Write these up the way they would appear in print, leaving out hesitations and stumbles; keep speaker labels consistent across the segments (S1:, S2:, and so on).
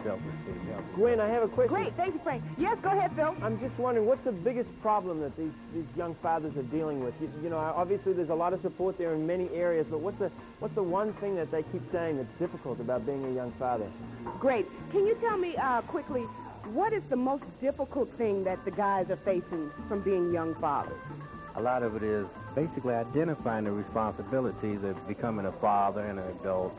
S1: self-esteem.
S2: Gwen, I have a question.
S3: Great, thank you, Frank. Yes, go ahead, Phil.
S2: I'm just wondering, what's the biggest problem that these young fathers are dealing with? You know, obviously there's a lot of support there in many areas, but what's the one thing that they keep saying that's difficult about being a young father?
S3: Great. Can you tell me quickly, what is the most difficult thing that the guys are facing from being young fathers?
S1: A lot of it is basically identifying the responsibilities of becoming a father and an adult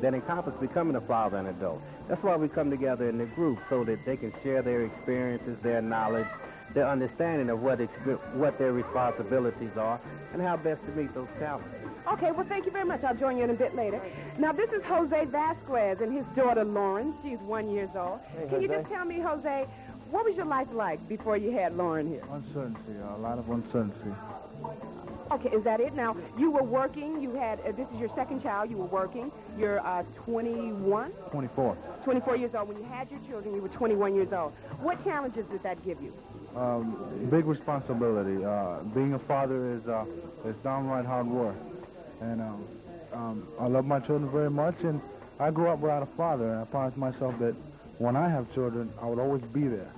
S1: that encompass becoming a father and adult. That's why we come together in the group, so that they can share their experiences, their knowledge, their understanding of what their responsibilities are and how best to meet those challenges.
S3: Okay, well, thank you very much. I'll join you in a bit later. Now, this is Jose Vasquez and his daughter, Lauren. She's 1 year old.
S2: Hey,
S3: Can you
S2: Jose.
S3: just tell me, Jose, what was your life like before you had Lauren here?
S4: Uncertainty, a lot of uncertainty.
S3: Okay, is that it? Now, you were working. You had, this is your second child. You were working. You're 21?
S4: 24.
S3: 24 years old. When you had your children, you were 21 years old. What challenges did that give you?
S4: Big responsibility. Being a father is downright hard work. And I love my children very much, and I grew up without a father, and I promised myself that when I have children, I would always be there.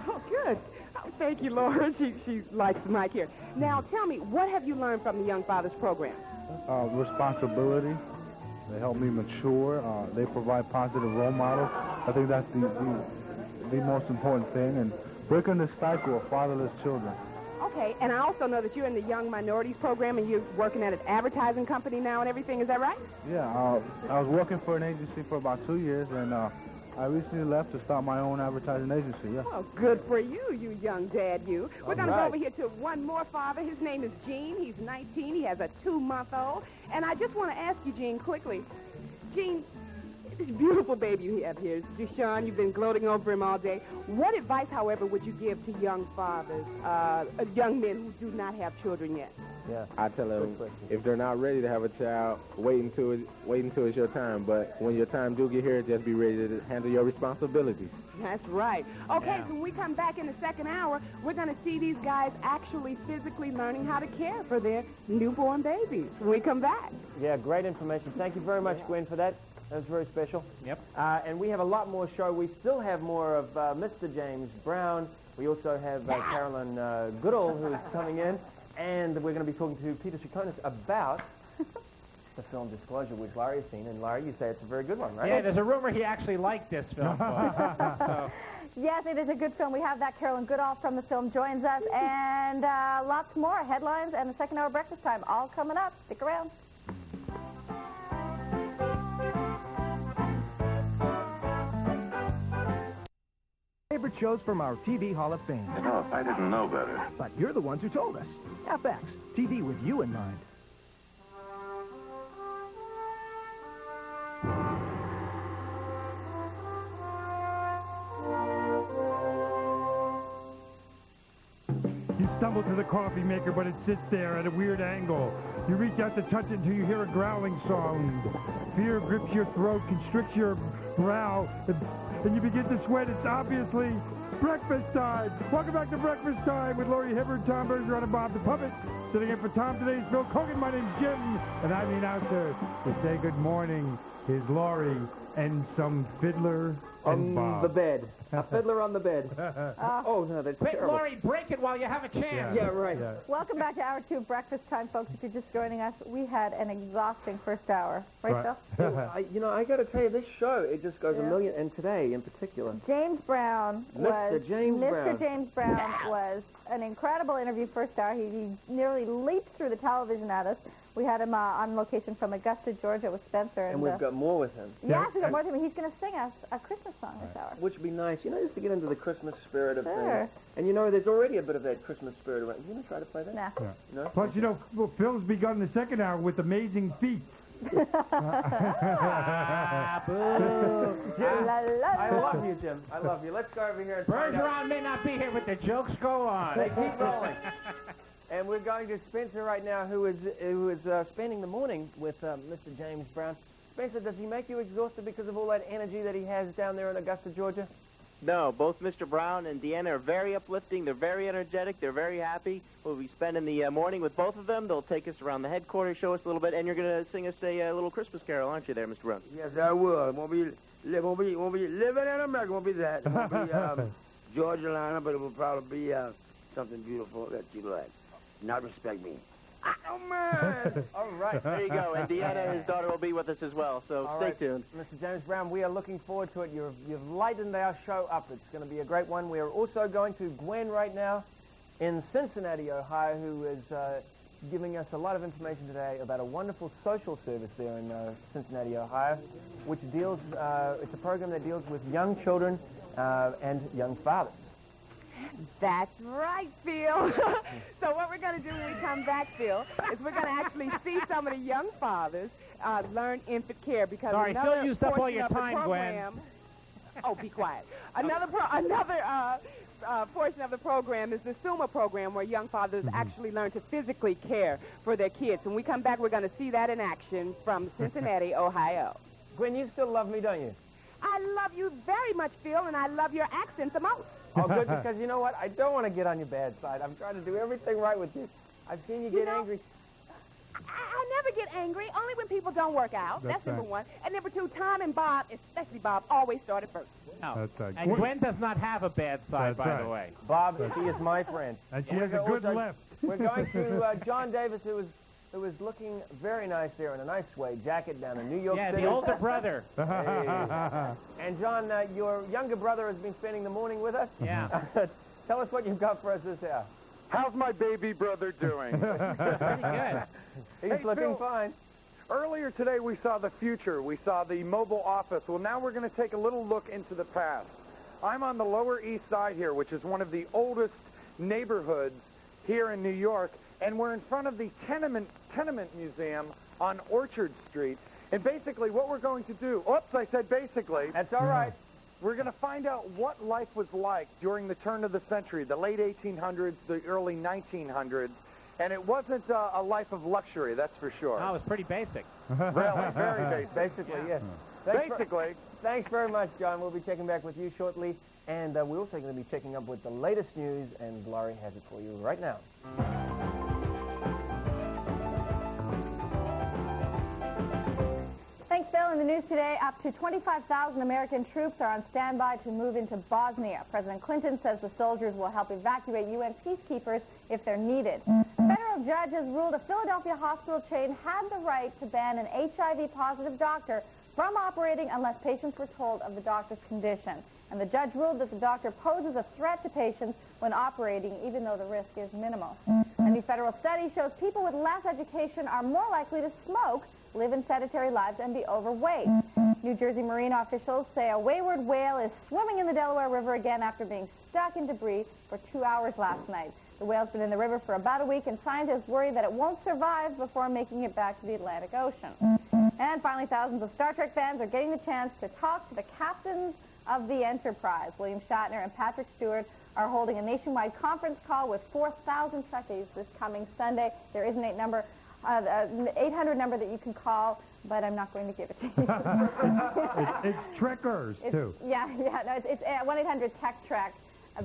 S3: Oh, good. Oh, thank you, Laura. She likes the mic here. Now, tell me, what have you learned from the Young Fathers program?
S4: Responsibility. They help me mature. They provide positive role models. I think that's the most important thing, and breaking the cycle of fatherless children.
S3: Okay, and I also know that you're in the Young Minorities program, and you're working at an advertising company now and everything. Is that right?
S4: Yeah, I was working for an agency for about 2 years, and I recently left to start my own advertising agency, yeah.
S3: Oh, good for you, you young dad, you. We're going to go
S2: right.
S3: over here to one more father. His name is Gene. He's 19. He has a 2-month-old. And I just want to ask you, Gene, quickly. Gene, this beautiful baby you have here, Deshaun, you've been gloating over him all day. What advice, however, would you give to young fathers, young men who do not have children yet?
S2: Yeah.
S5: I tell them, if they're not ready to have a child, wait until it's your time. But when your time do get here, just be ready to handle your responsibilities.
S3: That's right. Okay, so when we come back in the second hour, we're going to see these guys actually physically learning how to care for their newborn babies when we come back.
S2: Yeah, great information. Thank you very much, Gwen, for that. That was very special.
S6: Yep.
S2: And we have a lot more show. We still have more of Mr. James Brown. We also have Carolyn Goodall, who is coming in. And we're going to be talking to Peter Chaconis about the film Disclosure, which Larry has seen. And Larry, you say it's a very good one, right?
S6: Yeah, there's a rumor he actually liked this film. So.
S7: Yes, it is a good film. We have that Carolyn Goodall from the film joins us, and lots more headlines and the second hour breakfast time all coming up. Stick around.
S8: Favorite shows from our TV Hall of Fame.
S9: You know, if I didn't know better.
S8: But you're the ones who told us. FX, TV with you in mind.
S10: You stumble to the coffee maker, but it sits there at a weird angle. You reach out to touch it until you hear a growling sound. Fear grips your throat, constricts your brow, and you begin to sweat. It's obviously breakfast time. Welcome back to Breakfast Time with Laurie Hibbert, Tom Bergeron, and Bob the Puppet. Sitting in for Tom today is Bill Kogan. My name's Jim, and I'm the announcer. To say good morning is Laurie and some fiddler and Bob.
S2: The bed. A fiddler on the bed. Oh, no, that's
S6: Quick,
S2: terrible.
S6: Laurie, break it while you have a chance.
S2: Yeah, right.
S1: Yeah.
S7: Welcome back to Hour 2 of Breakfast Time, folks. If you're just joining us, we had an exhausting first hour. Right, Phil?
S2: I got to tell you, this show, it just goes a million, and today in particular.
S7: James Brown was...
S2: Mr. James Brown.
S7: Mr. James Brown was an incredible interview first hour. He nearly leaped through the television at us. We had him on location from Augusta, Georgia with Spencer.
S2: And we've got more with him.
S7: Yes, we've got more with him. He's going to sing us a Christmas song this hour.
S2: Which would be nice, just to get into the Christmas spirit of
S7: Sure.
S2: things. And there's already a bit of that Christmas spirit around. You want to try to play that?
S7: Nah.
S2: No?
S10: Plus, Phil's begun the second hour with amazing feats.
S2: I love you, Jim. I love you. Let's go over here and find out.
S6: Bergeron may not be here, but the jokes go on.
S2: They keep rolling. And we're going to Spencer right now, who is spending the morning with Mr. James Brown. Spencer, does he make you exhausted because of all that energy that he has down there in Augusta, Georgia?
S11: No, both Mr. Brown and Deanna are very uplifting. They're very energetic. They're very happy. We'll be spending the morning with both of them. They'll take us around the headquarters, show us a little bit, and you're going to sing us a little Christmas carol, aren't you there, Mr. Brown?
S12: Yes, I will. I'm going to be
S9: won't be living in America. Won't be that. It won't be Georgia Liner, but it will probably be something beautiful that you like. Not respect me. Oh, man!
S2: All right.
S11: There you go. And Deanna, his daughter, will be with us as well, so
S2: All
S11: stay
S2: right,
S11: tuned.
S2: Mr. James Brown, we are looking forward to it. You've lightened our show up. It's going to be a great one. We are also going to Gwen right now in Cincinnati, Ohio, who is giving us a lot of information today about a wonderful social service there in Cincinnati, Ohio, which deals, it's a program that deals with young children and young fathers.
S3: That's right, Phil. So what we're going to do when we come back, Phil, is we're going to actually see some of the young fathers learn infant care because
S6: Sorry,
S3: another
S6: Phil used up all
S3: portion
S6: your
S3: of the
S6: time, Gwen.
S3: program, Oh, be quiet. Another portion of the program is the SUMA program where young fathers actually learn to physically care for their kids. When we come back, we're going to see that in action from Cincinnati, Ohio.
S2: Gwen, you still love me, don't you?
S3: I love you very much, Phil, and I love your accent the most.
S2: Oh, good, because you know what? I don't want to get on your bad side. I'm trying to do everything right with you. I've seen you get angry.
S3: I never get angry, only when people don't work out. That's number
S10: right.
S3: one. And number two, Tom and Bob, especially Bob, always started first.
S6: No.
S10: That's right.
S6: And Gwen does not have a bad side,
S10: That's
S6: by
S10: right.
S6: the way.
S2: Bob, she is my friend.
S10: And she has a good left.
S2: We're going to John Davis, who is looking very nice there in a nice suede jacket down in New York City.
S6: Yeah, the older brother.
S2: Hey. And John, your younger brother has been spending the morning with us.
S6: Yeah.
S2: Tell us what you've got for us this hour.
S12: How's my baby brother doing?
S6: Pretty good.
S2: He's looking
S12: Phil,
S2: fine.
S12: Earlier today we saw the future. We saw the mobile office. Well, now we're going to take a little look into the past. I'm on the Lower East Side here, which is one of the oldest neighborhoods here in New York, and we're in front of the Tenement Museum on Orchard Street. And basically what we're going to do, oops, I said basically.
S2: That's all right.
S12: We're going to find out what life was like during the turn of the century, the late 1800s, the early 1900s. And it wasn't a life of luxury, that's for sure.
S6: No, it was pretty basic.
S12: Really, very basic.
S2: Basically, yes. Thanks very much, John. We'll be checking back with you shortly. And we're also going to be checking up with the latest news, and Laurie has it for you right now.
S7: Thanks, Bill. In the news today, up to 25,000 American troops are on standby to move into Bosnia. President Clinton says the soldiers will help evacuate UN peacekeepers if they're needed. A federal judge has ruled a Philadelphia hospital chain had the right to ban an HIV-positive doctor from operating unless patients were told of the doctor's condition. And the judge ruled that the doctor poses a threat to patients when operating, even though the risk is minimal. A new federal study shows people with less education are more likely to smoke, live in sedentary lives, and be overweight. New Jersey marine officials say a wayward whale is swimming in the Delaware River again after being stuck in debris for 2 hours last night. The whale's been in the river for about a week, and scientists worry that it won't survive before making it back to the Atlantic Ocean. And finally, thousands of Star Trek fans are getting the chance to talk to the captains of the Enterprise. William Shatner and Patrick Stewart are holding a nationwide conference call with 4,000 Trekkies this coming Sunday. There is an 800 number that you can call, but I'm not going to give it to you.
S10: It's Trekkers, too.
S7: Yeah, no, it's 1-800-TECH-TREK,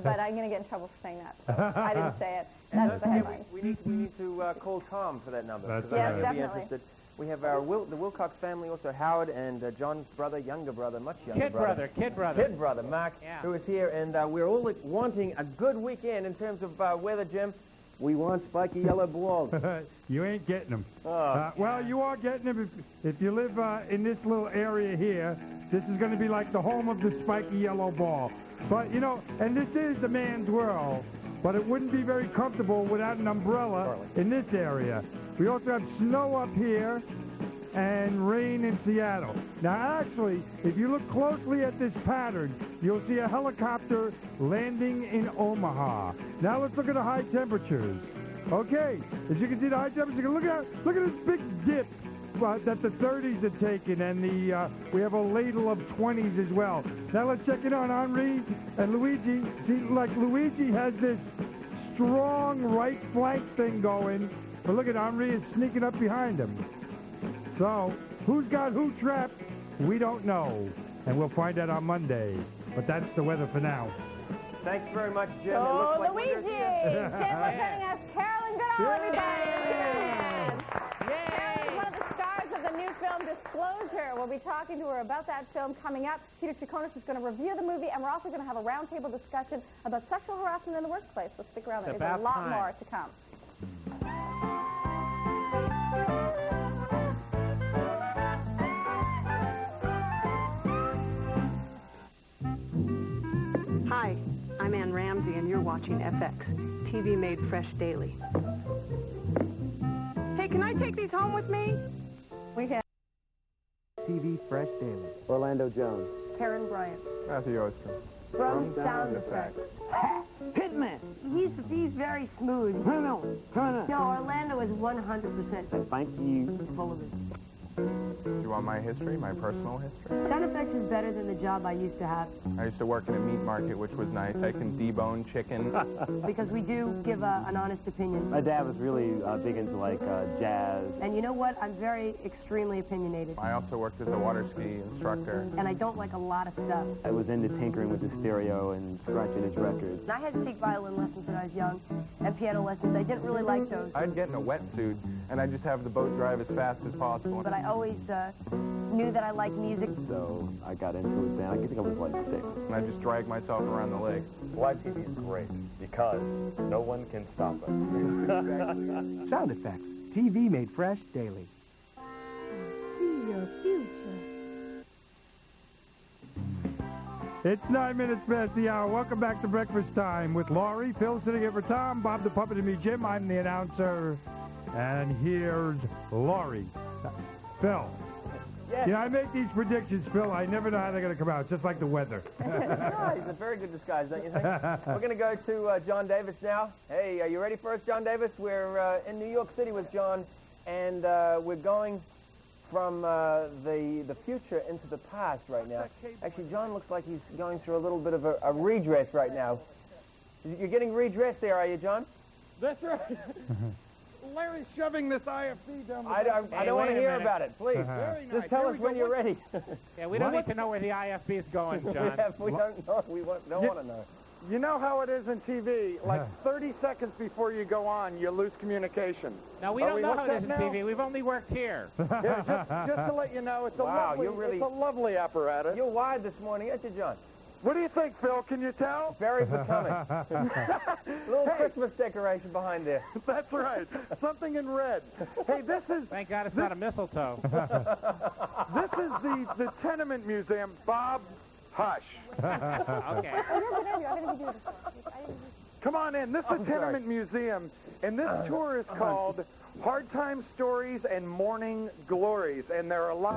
S7: but I'm going to get in trouble for saying that. So I didn't say it. That's the headline.
S2: We need to call Tom for that number.
S10: That's
S7: yes,
S10: right.
S7: definitely.
S2: Interested. We have the Wilcox family, also Howard and John's brother, younger brother, much younger
S6: Kid brother,
S2: Mark,
S6: yeah.
S2: who is here, and we're all wanting a good weekend in terms of weather, Jim. We want spiky yellow balls.
S10: You ain't getting them.
S2: Oh.
S10: Well, you are getting them if you live in this little area here. This is going to be like the home of the spiky yellow ball. But, you know, and this is the man's world, but it wouldn't be very comfortable without an umbrella in this area. We also have snow up here and rain in Seattle. Now, actually, if you look closely at this pattern, you'll see a helicopter landing in Omaha. Now, let's look at the high temperatures. Okay, as you can see, the high temperature, look at this big dip that the 30s are taking, and we have a ladle of 20s as well. Now, let's check it on Henri and Luigi. See, like Luigi has this strong right flank thing going, but look at Henri is sneaking up behind him. So, who's got who trapped? We don't know. And we'll find out on Monday. But that's the weather for now.
S2: Thanks very much, Jim.
S7: Oh, Luigi! Jim, we're sending us Carolyn Goodall, everybody. Carolyn is one of the stars of the new film Disclosure. We'll be talking to her about that film coming up. Peter Chiconis is going to review the movie, and we're also going to have a roundtable discussion about sexual harassment in the workplace. So stick around. There's a lot more to come.
S3: Hi, I'm Ann Ramsey, and you're watching FX, TV made fresh daily. Hey, can I take these home with me?
S7: We can.
S8: TV Fresh Daily.
S2: Orlando Jones.
S3: Karen Bryant.
S5: Matthew Ostrom.
S3: From Sound Effects.
S13: Hitman. He's very smooth. No, Orlando is 100%.
S2: Thank you.
S13: Full of it.
S5: Do you want my history, my personal history?
S13: Sound Effects is better than the job I used to have.
S5: I used to work in a meat market, which was nice. I can debone chicken.
S13: Because we do give an honest opinion.
S2: My dad was really big into, like, jazz.
S13: And you know what? I'm very extremely opinionated.
S5: I also worked as a water ski instructor.
S13: And I don't like a lot of stuff.
S2: I was into tinkering with the stereo and scratching his records.
S13: And I had to take violin lessons when I was young, and piano lessons. I didn't really like those.
S5: I'd get in a wetsuit, and I'd just have the boat drive as fast as possible.
S13: But I always knew that I liked music.
S2: So I got into it then. I think I was like 6.
S5: And I just dragged myself around the lake.
S14: Live TV is great because no one can stop us.
S8: Sound Effects. TV made fresh daily.
S13: See your future.
S10: It's 9 minutes past the hour. Welcome back to Breakfast Time with Laurie, Phil sitting in for Tom, Bob the Puppet, and me, Jim. I'm the announcer. And here's Laurie. Phil.
S2: Yes.
S10: You know, I make these predictions, Phil. I never know how they're going to come out. It's just like the weather.
S2: No, he's a very good disguise, don't you think? We're going to go to John Davis now. Hey, are you ready for us, John Davis? We're in New York City with John, and we're going from the future into the past right now. Actually, John looks like he's going through a little bit of a redress right now. You're getting redressed there, are you, John?
S12: That's right. Larry's shoving this IFC down the
S2: I don't want to hear about it, please.
S12: Very nice.
S2: Just tell us when you're ready.
S6: Yeah, we don't need to know where the IFB is going, John.
S2: We don't know. We don't want to know.
S12: You know how it is in TV, like 30 seconds before you go on, you lose communication.
S6: No, we don't know how it is in TV. We've only worked here.
S12: Yeah, just to let you know, it's a it's a lovely apparatus.
S2: You're wide this morning, aren't you, John?
S12: What do you think, Phil? Can you tell?
S2: Very becoming. Little Christmas decoration behind there.
S12: That's right. Something in red. Hey, this is...
S6: Thank God it's not a mistletoe.
S12: This is the Tenement Museum. Bob, hush.
S6: Okay.
S12: Come on in. This is the Tenement Museum, and this tour is called Hard Time Stories and Morning Glories, and there are a lot